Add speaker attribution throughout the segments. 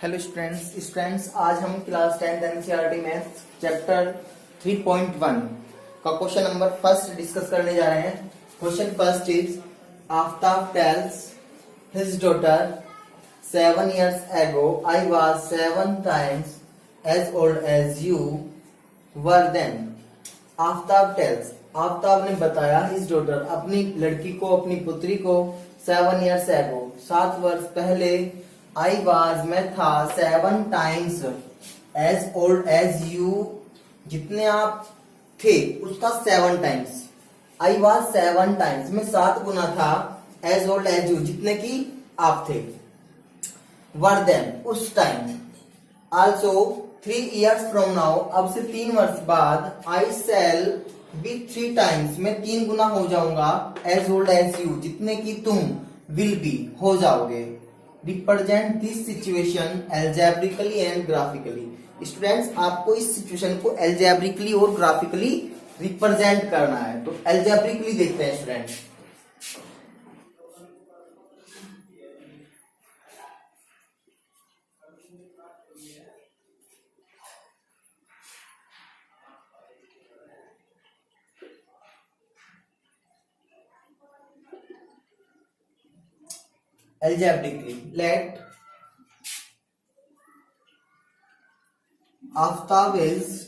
Speaker 1: Hello students आज हम class 10 NCERT maths chapter 3.1 का क्वेश्चन नंबर फर्स्ट डिस्कस करने जा रहे हैं। Question first is Aftab tales his daughter 7 years ago I was 7 times as old as you were then। Aftab ने बताया हिज डॉटर अपनी लड़की को, अपनी पुत्री को 7 years ago 7 वर्ष पहले I was मैं था 7 times as old as you जितने आप थे उसका 7 times। I was 7 times मैं 7 गुना था as old as you जितने की आप थे। Were then उस time. Also 3 years from now अब से 3 वर्ष बाद I shall be 3 times मैं 3 गुना हो जाऊंगा as old as you जितने की तुम will be हो जाओगे। Represent this situation algebraically and graphically. Students आपको इस सिचुएशन को एल्जेब्रिकली और ग्राफिकली रिप्रेजेंट करना है, तो एल्जेब्रिकली देखते हैं students. Algebraically, let Aftab's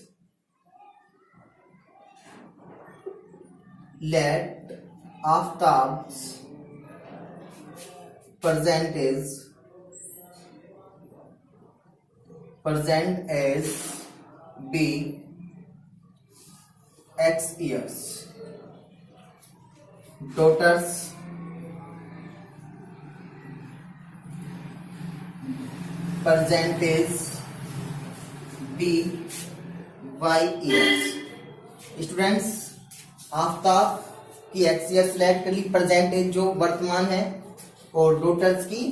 Speaker 1: present as be X years, daughter's present is be Y years। Students Aftab की एक्स ईयर सिलेक्ट कर ली, प्रेजेंट एज जो वर्तमान है और डॉटर्स की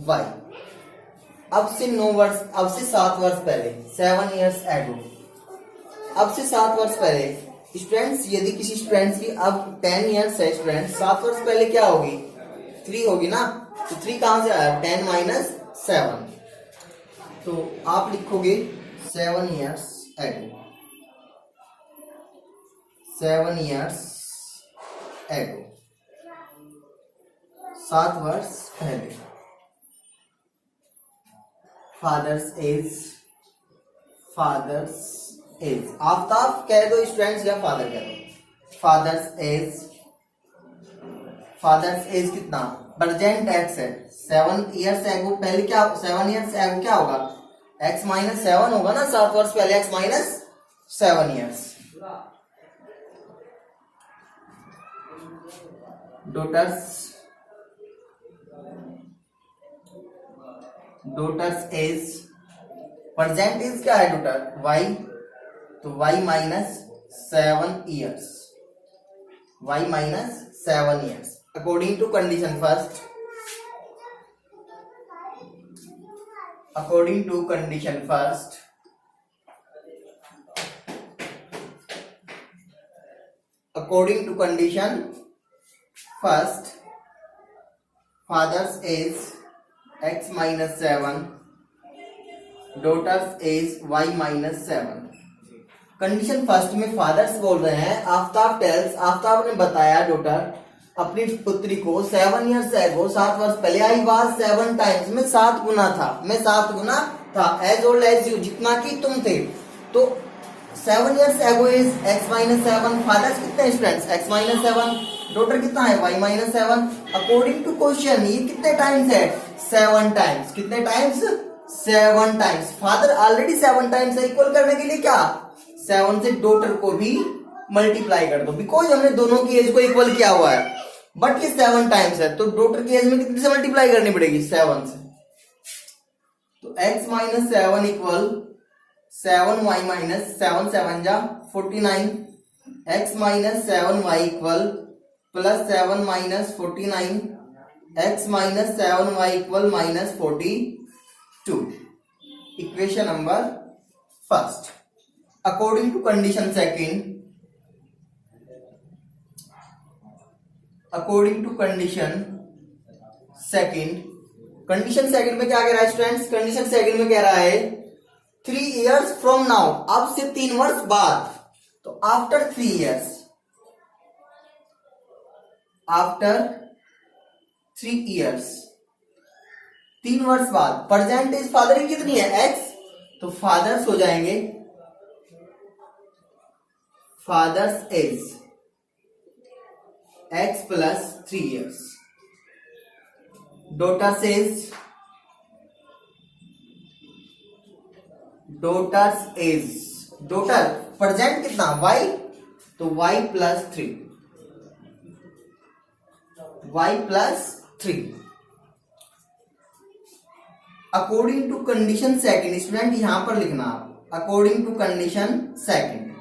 Speaker 1: Y। अब से 7 वर्ष पहले 7 years ago अब से 7 वर्ष पहले स्टूडेंट्स यदि किसी स्टूडेंट्स की अब 10 years है स्टूडेंट्स 7 वर्ष पहले क्या होगी 3 होगी ना, तो 3 कहां से आया 10 minus 7, तो आप लिखोगे 7 years ago 7 years ago 7 वर्ष पहले। फादर्स एज आफ्ताब कह दो स्टूडेंट्स या फादर कह दो। फादर्स एज कितना प्रेजेंट एक्स है 7 years ago पहले क्या 7 years ago क्या होगा x minus 7 होगा ना, 7 वर्ष पहले x minus 7 years। Daughter's age present age क्या है डॉटर y, तो y minus 7 years according to condition first. According to condition first, father's age x minus 7, daughter's age y minus 7। Condition first में fathers बोल रहे हैं। आफ्ताब ने बताया daughter अपनी पुत्री को 7 years ago 7 वर्ष पहले आई वाज 7 times मैं 7 गुना था एज ओल्ड एज यू जितना कि तुम थे, तो 7 years ago इज x minus 7। फादर्स कितने हैं स्टूडेंट्स x minus 7, डॉटर कितना है y minus 7। According to question ये कितने टाइम्स है 7 times। कितने times 7 times। Father already 7 times है, इक्वल करने के लिए क्या 7 से डॉटर को भी मल्टीप्लाई कर दो, बिकॉज हमने दोनों की एज को इक्वल किया हुआ है, बट ये 7 टाइम्स है तो डॉटर की एज में कितने से मल्टीप्लाई करनी पड़ेगी 7 से, तो x minus 7 equal 7y minus 7 7 जा 49, x minus 7y equal plus 7 minus 49, x minus 7y equal minus 42। Equation number first. According to condition second, according to condition second condition second में क्या कह रहा है स्टूडेंट्स, कंडीशन सेकंड में कह रहा है 3 years फ्रॉम नाउ, अब से 3 वर्ष बाद। तो आफ्टर 3 years, आफ्टर 3 years, 3 वर्ष बाद। परसेंटेज फादर की कितनी है x, तो फादर्स हो जाएंगे, father's age x plus 3 years। Daughter's age, daughter's age, daughter present कितना y, तो y plus 3, y plus 3। According to condition second, student यहां पर लिखना आप according to condition second,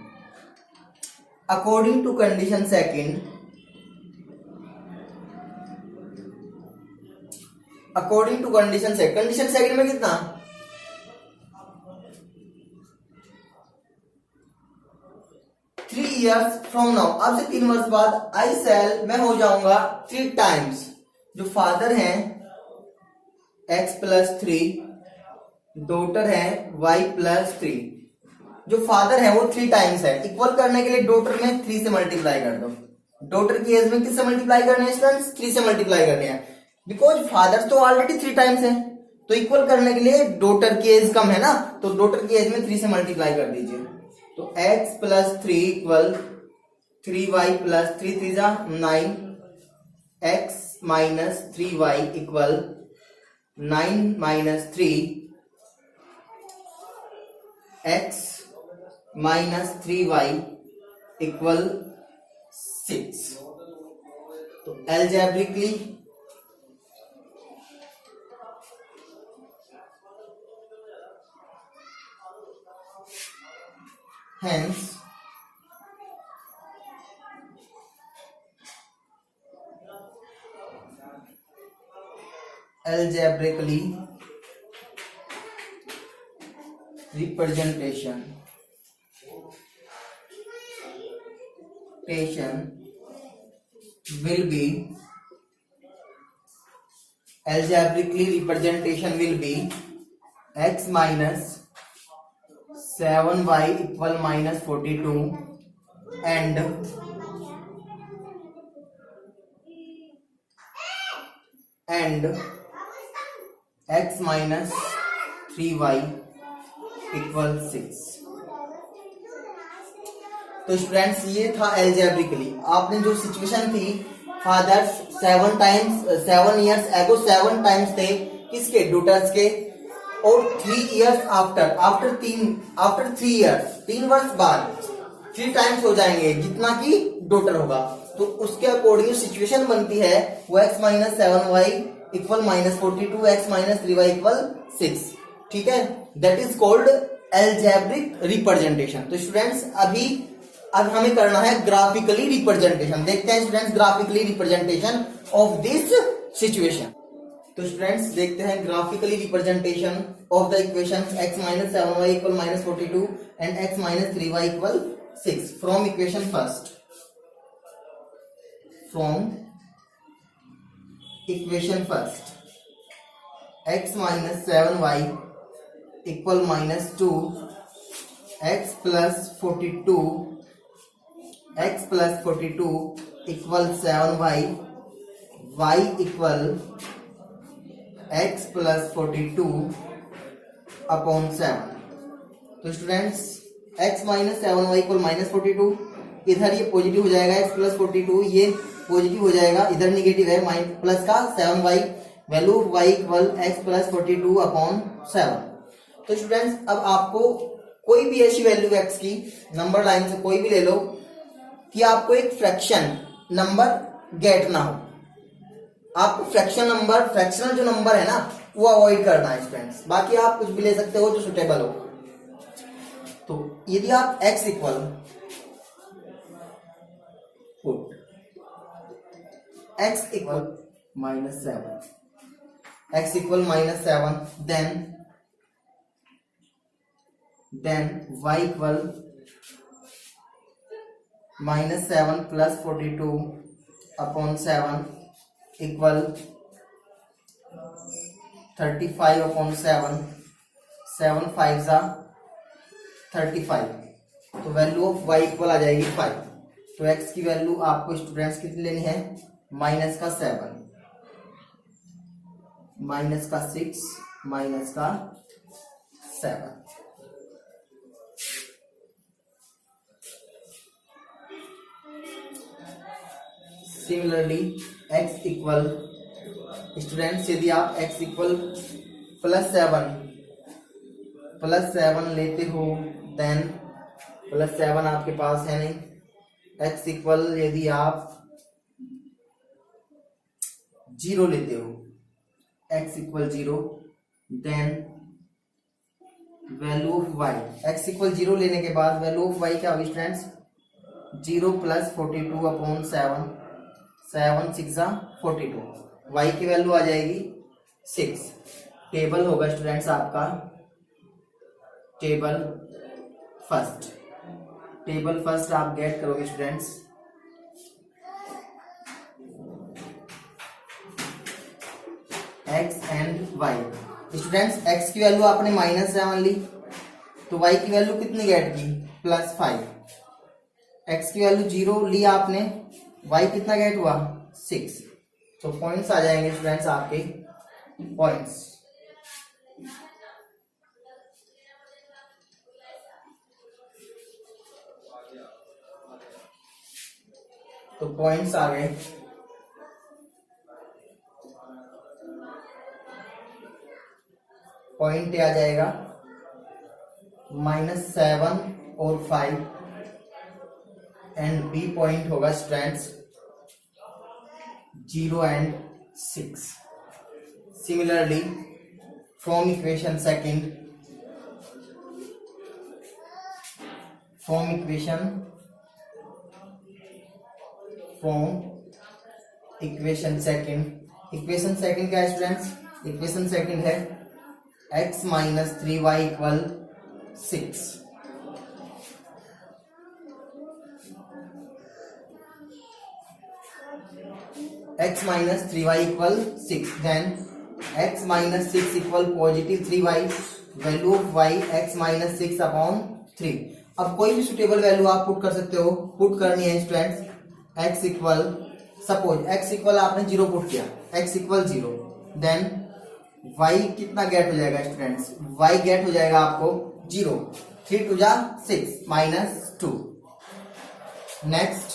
Speaker 1: according to condition second, according to condition second, condition second में कितना 3 years from now, अब से 3 वर्ष बाद आई सेल, मैं हो जाऊंगा 3 टाइम्स, जो फादर हैं x प्लस 3, डॉटर है y प्लस 3, जो फादर है वो 3 टाइम्स है। इक्वल करने के लिए डॉटर में 3 से मल्टीप्लाई कर दो, डॉटर की एज में किससे मल्टीप्लाई करने हैं स्टूडेंट्स, 3 से मल्टीप्लाई करने हैं, बिकॉज फादर तो ऑलरेडी 3 टाइम्स है, तो इक्वल करने के लिए डॉटर की एज कम है ना, तो डॉटर की एज में 3 से मल्टीप्लाई कर दीजिए। तो x plus 3 equal 3y plus 3 3 9, x minus 3y equal 9 minus 3, x minus 3y equal 6। तो algebraically hence algebraically representation will be, algebraically representation will be x minus 7y equal minus 42 and x minus 3y equal 6। तो students ये था algebraically, आपने जो situation थी fathers 7 years एगो 7 times थे किसके, डॉटर्स के, और 3 years आफ्टर 3 years 3 वर्ष बाद 3 टाइम्स हो जाएंगे जितना कि डॉटर होगा, तो उसके अकॉर्डिंग सिचुएशन बनती है वो x minus 7y equal minus 42, x minus 3y equal 6, ठीक है, that is called algebraic representation. तो स्टूडेंट्स अब हमें करना है ग्राफिकली रिप्रेजेंटेशन, देखते हैं students graphically representation of this situation. तो स्टूडेंट्स देखते हैं graphically representation of the equation x minus 7y equal minus 42 and x minus 3y equal 6 from equation first, from equation first x minus 7y equal minus 2, x plus 42 equal 7y, y equal x plus 42 upon 7। तो students x minus 7y equal minus 42, इधर ये positive हो जाएगा, x plus 42 ये positive हो जाएगा, इधर negative है प्लस का 7y, value y equal x plus 42 upon 7। तो स्टूडेंट्स अब आपको कोई भी ऐसी वैल्यू x की नंबर लाइन से कोई भी ले लो कि आपको एक फ्रैक्शन नंबर गेट ना हो, आपको फ्रैक्शन नंबर, फ्रैक्शनल जो नंबर है ना वो अवॉइड करना है स्टूडेंट्स, बाकी आप कुछ भी ले सकते हो जो सुटेबल हो। तो यदि आप x equal put x equal minus 7, x equal minus 7, then y equal minus 7 plus 42 upon 7 equal 35/7, 7 5 जा 35, तो वैल्यू ऑफ y इक्वल आ जाएगी 5। तो x की वैल्यू आपको स्टूडेंट्स कितनी लेनी है, माइनस का 7, माइनस का 6, माइनस का 7। सिमिलरली x इक्वल, स्टूडेंट्स यदि आप x इक्वल +7 लेते हो, देन +7 आपके पास है नहीं। x इक्वल यदि आप 0 लेते हो, x equal 0, then value of y, x equal 0 लेने के बाद वैल्यू ऑफ y क्या होगी स्टूडेंट्स, 0 + 42/7, 7 6 42, y की वैल्यू आ जाएगी 6। टेबल होगा स्टूडेंट्स आपका टेबल फर्स्ट आप गेट करोगे students. x and y, students x की वैल्यू आपने -7 ली, तो y की वैल्यू कितनी गेट की, +5। x की वैल्यू 0 ली आपने, y कितना गेट हुआ, 6। तो पॉइंट्स आ जाएंगे स्टूडेंट्स आपके पॉइंट्स। तो पॉइंट्स आ गए, पॉइंट आ जाएगा -7 और 5, एंड बी पॉइंट होगा students 0 and 6। Similarly from equation second, equation second क्या है स्टूडेंट्स, इक्वेशन सेकंड है x - 3y = 6। x - 3y = 6, then x - 6 = +3y, value of y x - 6/3। अब कोई भी सुटेबल वैल्यू आप पुट कर सकते हो, पुट करनी है students. x equal, suppose x equal आपने 0 पुट किया, x इक्वल 0, देन y कितना गेट हो जाएगा स्टूडेंट्स, y गेट हो जाएगा आपको 0, 3 2 6 -2। नेक्स्ट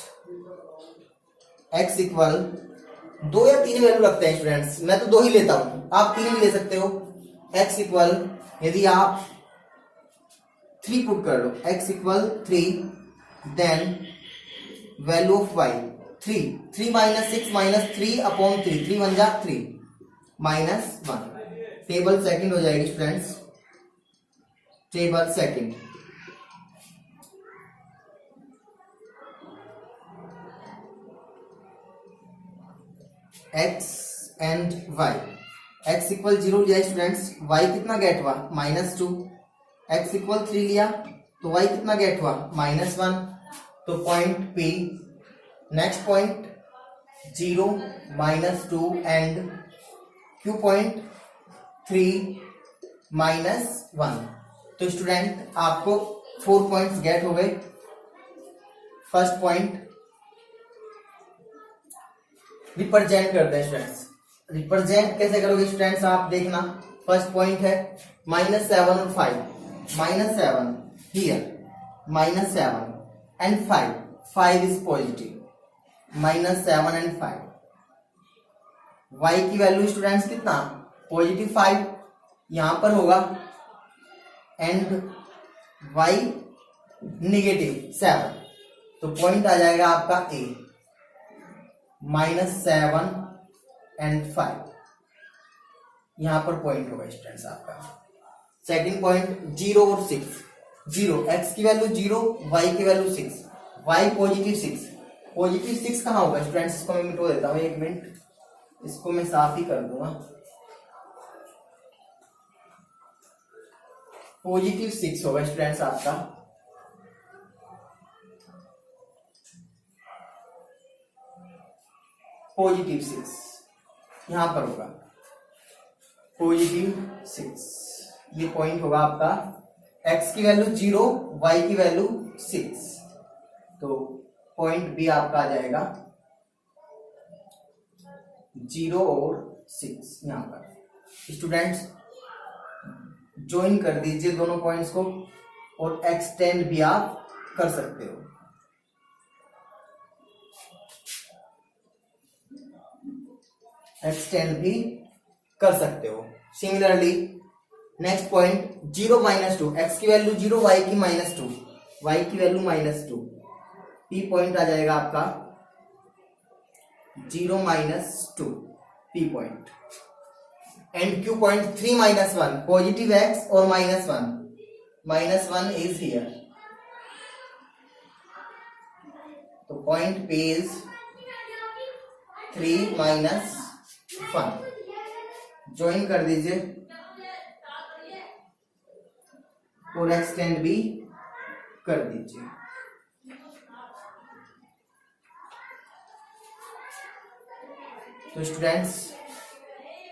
Speaker 1: x इक्वल 2 या 3 वैल्यू रखते हैं स्टूडेंट्स, मैं तो 2 ही लेता हूं, आप 3 भी ले सकते हो। x इक्वल यदि आप 3 पुट कर लो, x equal 3, then value of y 3, 3 - 6 -3/3, 3 1 जा 3, -1। टेबल सेकंड हो जाएगी students, table second. x and y, x equal 0 लिया स्टूडेंट्स, y कितना गेट हुआ, -2। x इक्वल 3 लिया, तो y कितना गेट हुआ, -1। तो point P। Next point 0 -2 and Q point 3 -1। तो स्टूडेंट आपको 4 पॉइंट्स गेट हो गए। फर्स्ट पॉइंट रिप्रेजेंट करते हैं स्टूडेंट्स, रिप्रेजेंट कैसे करोगे स्टूडेंट्स, आप देखना। फर्स्ट पॉइंट है -7 और 5, -7 here, -7 and 5, 5 is positive, -7 and 5। y की वैल्यू स्टूडेंट्स कितना, +5 यहां पर होगा, एंड y -7। तो पॉइंट आ जाएगा आपका A, -7 एंड 5, यहां पर पॉइंट होगा स्टूडेंट्स आपका। सेकंड पॉइंट 0 और 6, 0 x की वैल्यू 0, y की वैल्यू 6, y +6, +6 कहां होगा स्टूडेंट्स, इसको मैं मिटो देता हूं, 1 मिनट, इसको मैं साफ ही कर दूंगा। +6 होगा स्टूडेंट्स आपका, +6 यहां पर होगा, पॉजिटिव 6। ये पॉइंट होगा आपका, x की वैल्यू 0, y की वैल्यू 6, तो पॉइंट बी आपका आ जाएगा 0 और 6। यहां पर स्टूडेंट्स ज्वाइन कर दीजिए दोनों पॉइंट्स को और एक्सटेंड भी आप कर सकते हो। एक्सटेंड भी कर सकते हो। सिमिलरली नेक्स्ट पॉइंट 0 - 2, x की वैल्यू 0, y की -2, y की वैल्यू -2, p पॉइंट आ जाएगा आपका 0 - 2, p point. And q point 3 - 1, positive x और -1 इज हियर, तो पॉइंट p इज 3 - 1। ज्वाइन कर दीजिए और एक्सटेंड भी कर दीजिए। तो स्टूडेंट्स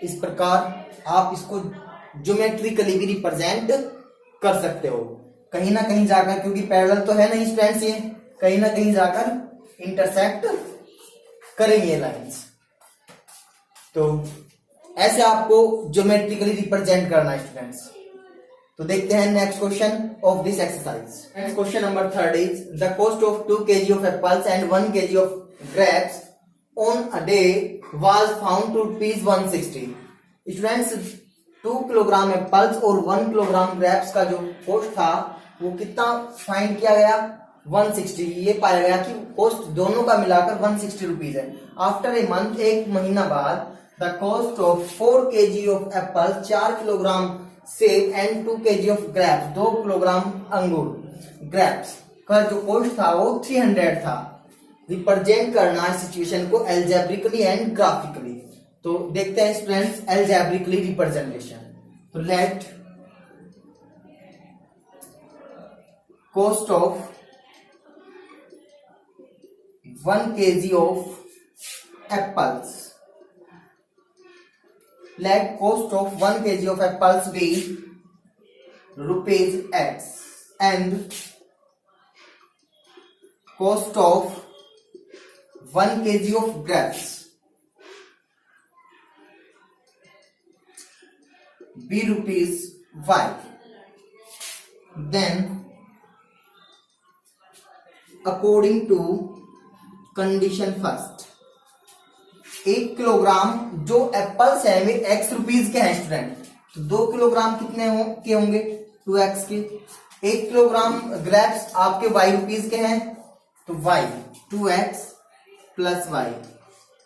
Speaker 1: इस प्रकार आप इसको ज्योमेट्रिकली भी रिप्रेजेंट कर सकते हो कहीं ना कहीं जाकर, क्योंकि पैरेलल तो है नहीं स्टूडेंट्स, ये कहीं ना कहीं जाकर इंटरसेक्ट करेंगे लाइंस। तो ऐसे आपको ज्योमेट्रिकली रिप्रेजेंट करना है स्टूडेंट्स। तो देखते हैं next question of this exercise. Next question number 3 is the cost of 2 kg of apples and 1 kg of grapes on a day was found to rupees 160। Students 2 kilogram apples और 1 kilogram grapes का जो cost था वो कितना find किया गया, 160। ये पाया गया कि कॉस्ट दोनों का मिलाकर 160 रुपीज है। आफ्टर ए मंथ, एक महीना बाद, the cost of 4 kg of apple, 4 kilogram सेब and 2 kg of grapes, 2 kilogram अंगूर ग्रेप्स का जो कॉस्ट था वो 300 था। रिप्रेजेंट करना है सिचुएशन को एल्जेब्रिकली एंड ग्राफिकली। तो देखते हैं स्टूडेंट्स एल्जेब्रिकली रिप्रेजेंटेशन। तो let cost of 1 kg of apples, let cost of 1 kg of apples be rupees X and cost of 1 kg of grapes be rupees Y. Then according to condition first, 1 kilogram जो apples है वे x rupees के हैं student, तो 2 kilogram कितने के होंगे, 2x के। 1 kilogram grapes आपके y रुपीज के हैं, तो y 2x plus y।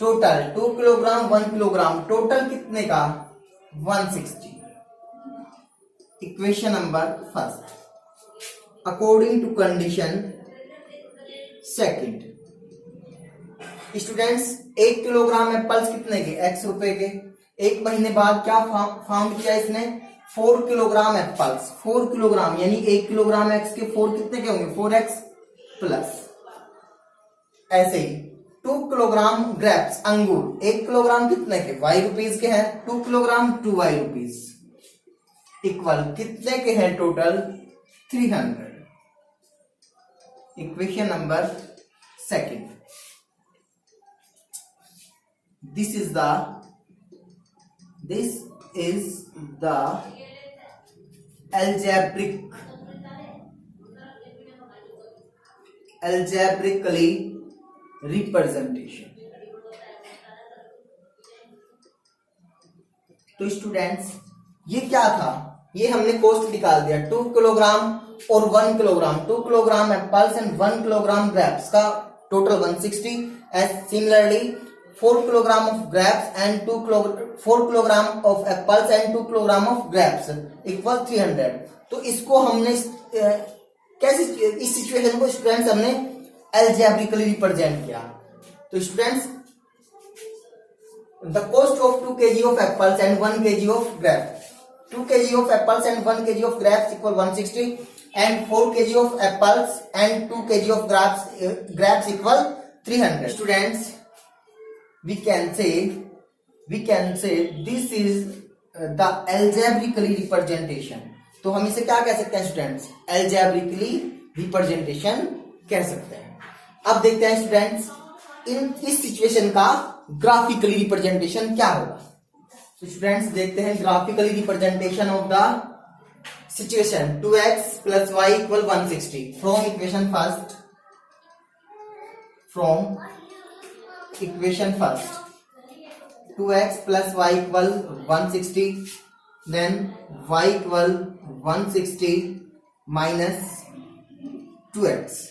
Speaker 1: Total 2 kilogram 1 kilogram, total कितने का 160। Equation number first. According to condition second, students 1 kilogram apples कितने के, x रुपए के। एक महीने बाद क्या फाउंड किया इसने, 4 किलोग्राम एप्पल्स, 4 किलोग्राम यानी 1 किलोग्राम x के 4 कितने के होंगे, 4x प्लस। ऐसे ही 2 किलोग्राम ग्रेप्स अंगूर, 1 किलोग्राम कितने के, y रुपीज के हैं, 2 किलोग्राम 2y रुपीज इक्वल कितने के हैं, total 300। Equation number second. This is the algebraically representation। तो स्टूडेंट्स ये क्या था, ये हमने कॉस्ट निकाल दिया 2 किलोग्राम और 1 kilogram, 2 kilogram apples and 1 kilogram grapes का total 160। As similarly 4 kilogram of grapes and 4 kilogram of apples and 2 kilogram of grapes equal 300। तो इसको हमने कैसे, इस सिचुएशन को स्टूडेंट्स हमने algebraically रिप्रेजेंट किया। तो students the cost of 2 kg of apples and 1 kg of grapes, 2 kg of apples and 1 kg of grapes equal 160 and 4 kg of apples and 2 kg of grapes equal 300। Students we can say this is the algebraically representation, तो हम इसे क्या कह सकते हैं students, algebraically representation कह सकते हैं। अब देखते हैं स्टूडेंट्स इस सिचुएशन का ग्राफिकली रिप्रेजेंटेशन क्या होगा। तो स्टूडेंट्स देखते हैं graphically representation of the situation 2x plus y equal 160 from equation first, from equation first 2x plus y equal 160, then y equal 160 minus 2x।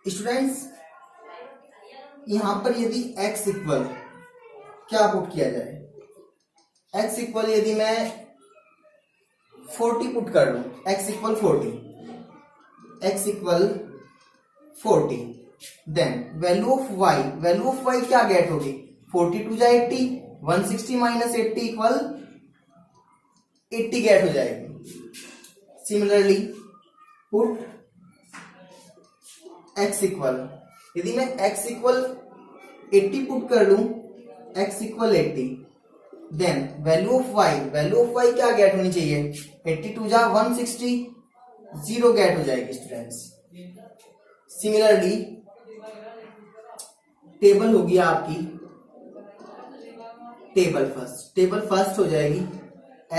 Speaker 1: Students यहां पर यदि x इक्वल क्या पुट किया जाए, x इक्वल यदि मैं 40 पुट कर लूं, x equal 40, x equal 40, then value of y क्या गेट होगी, 42 जा 80, 160 माइनस 80 इक्वल 80 गेट हो जाएगी। सिमिलरली पुट x इक्वल, यदि मैं x इक्वल 80 पुट कर लूं, x equal 80, then value of y क्या गेट होनी चाहिए, 82 जा 160, 0 गेट हो जाएगी स्टूडेंट्स। सिमिलरली टेबल होगी आपकी टेबल फर्स्ट हो जाएगी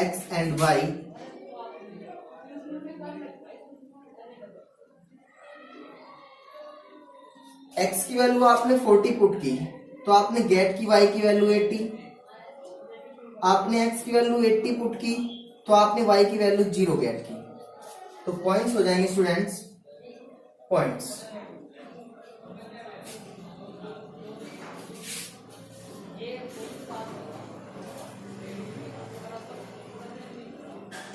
Speaker 1: x एंड y, x की वैल्यू आपने 40 पुट की तो आपने गेट की y की वैल्यू 80, आपने x की वैल्यू 80 पुट की तो आपने y की वैल्यू 0 गेट की। तो पॉइंट्स हो जाएंगे स्टूडेंट्स, पॉइंट्स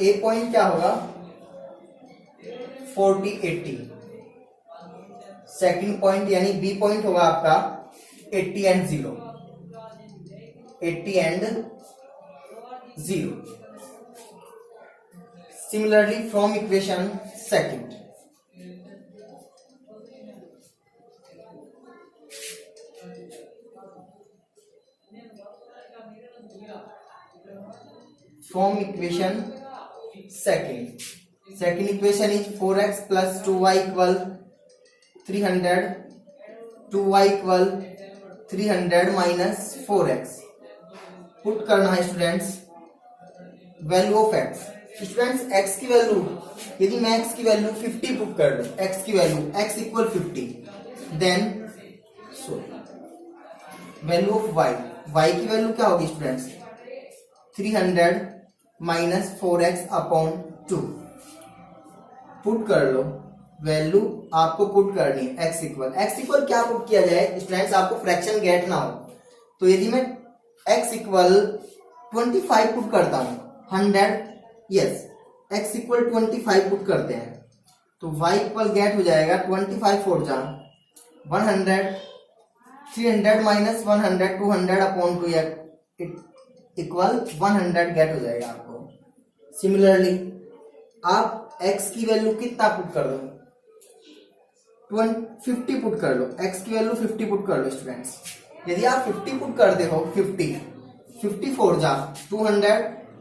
Speaker 1: ए पॉइंट क्या होगा 40 80, सेकंड पॉइंट यानी बी पॉइंट होगा आपका 80 and 0, 80 and 0। Similarly from equation second, from equation second equation is 4x plus 2y equal 300, 2y equal 300 minus 4x। Put करना है students value of x। Students x की value यदि मैं x की value 50 put कर दूं, x की value x equal 50, then value of y की वैल्यू क्या होगी students 300 minus 4x upon 2। Put कर लो वैल्यू, आपको पुट करनी है x इक्वल क्या पुट किया जाए स्टूडेंट्स, आपको फ्रैक्शन गेट ना हो। तो यदि मैं x इक्वल 25 पुट करता हूं 100, यस x इक्वल 25 पुट करते हैं तो y इक्वल गेट हो जाएगा 25 4 जा 100, 300 माइनस 100 200 अपॉन 2 इक्वल 100 गेट हो जाएगा आपको। सिमिलरली आप x की वैल्यू कितना पुट कर दो 50 पुट कर लो, x की वैल्यू 50 पुट कर लो स्टूडेंट्स। यदि आप 50 पुट करते हो 54 जा 200,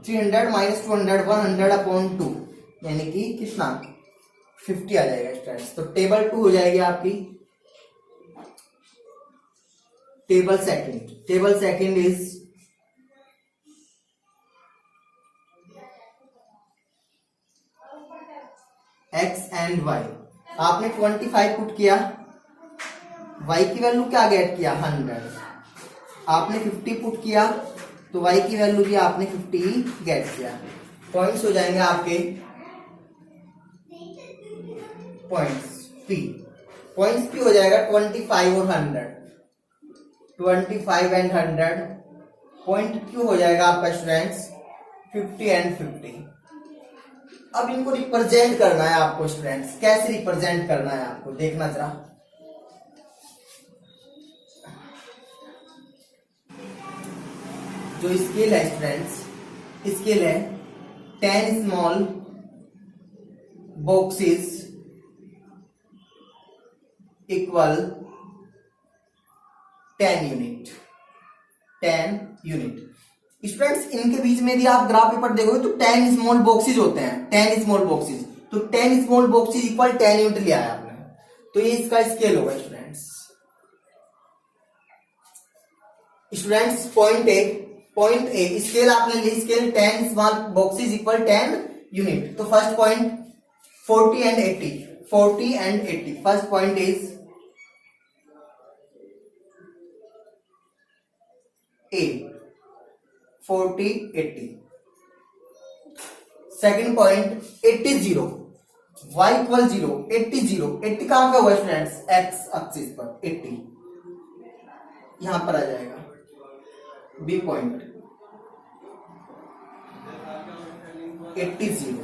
Speaker 1: 300 माइनस 200 100 अपॉन 2 यानी कि कितना 50 आ जाएगा स्टूडेंट्स। तो टेबल 2 हो जाएगी आपकी table second is x and y। आपने 25 पुट किया, y की वैल्यू क्या गेट किया 100, आपने 50 पुट किया तो y की वैल्यू भी आपने 50 गेट किया। पॉइंट्स हो जाएंगे आपके पॉइंट्स P हो जाएगा 25 और 100, 25 एंड 100। पॉइंट Q हो जाएगा आपका स्टूडेंट्स 50 एंड 50। अब इनको रिप्रेजेंट करना है आपको स्टूडेंट्स, कैसे रिप्रेजेंट करना है आपको देखना जरा। जो स्केल है स्टूडेंट्स, स्केल है 10 small boxes equal 10 unit, 10 unit. Students इनके बीच में यदि आप ग्राफ पेपर देखोगे तो 10 स्मॉल बॉक्सेज होते हैं, 10 स्मॉल बॉक्सेज, तो 10 स्मॉल बॉक्सेज इक्वल 10 यूनिट लिया है आपने, तो ये इसका स्केल होगा students. Students point A scale आपने ली, scale 10 small boxes equal 10 unit. तो first point 40 and 80, first point is A 40 80। Second point 80 0, y equal 0, 80 0, 80 कहां पे हुआ स्टूडेंट्स, x एक्सिस पर 80 यहां पर आ जाएगा। B पॉइंट 80 0,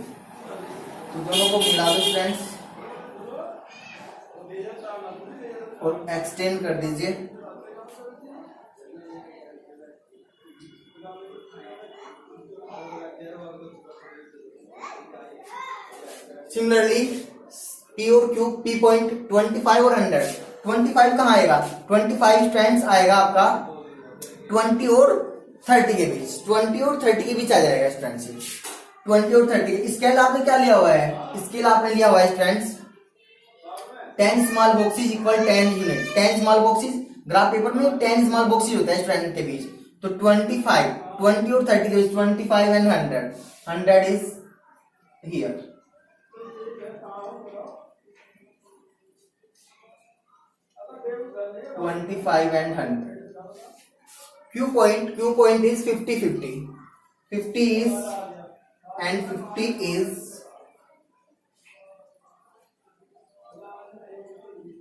Speaker 1: तो दोनों को मिला दो स्टूडेंट्स और एक्सटेंड कर दीजिए। सिमिलरली P और Q, P पॉइंट 25 और 100, 25 कहाँ आएगा, 25 स्ट्रैंड्स आएगा आपका 20 और 30 के बीच, 20 और 30 के बीच आ जाएगा स्ट्रैंड्स, 20 और 30। स्केल आपने क्या लिया हुआ है, स्केल आपने लिया हुआ है strands 10 small boxes equal 10 unit. 10 small boxes, graph paper में 10 स्मॉल बॉक्सेज होता है स्ट्रैंड के बीच, तो 25, 20 और 30 के बीच 25 and 100, 100 is here. and 100। Q point is 50 50, 50 is and 50 is,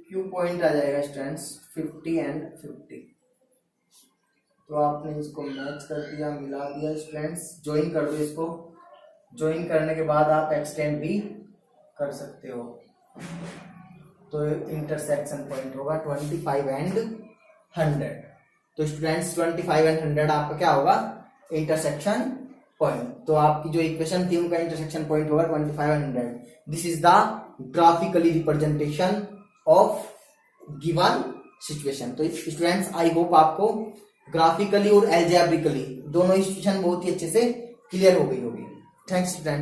Speaker 1: Q point आ जाएगा स्टूडेंट्स 50 and 50। तो आपने इसको मैच कर दिया, मिला दिया स्टूडेंट्स, ज्वाइन कर दो इसको, ज्वाइन करने के बाद आप एक्सटेंड भी कर सकते हो। तो इंटरसेक्शन पॉइंट होगा 25 and 100। तो स्टूडेंट्स 25 and 100 आपका क्या होगा, इंटरसेक्शन पॉइंट। तो आपकी जो इक्वेशन थी उनका इंटरसेक्शन पॉइंट होगा 25 and 100। This is the graphically representation of given situation. तो स्टूडेंट्स आई होप आपको ग्राफिकली और एल्जेब्रिकली दोनों सिचुएशन बहुत ही अच्छे से क्लियर हो गई होगी। Thanks student.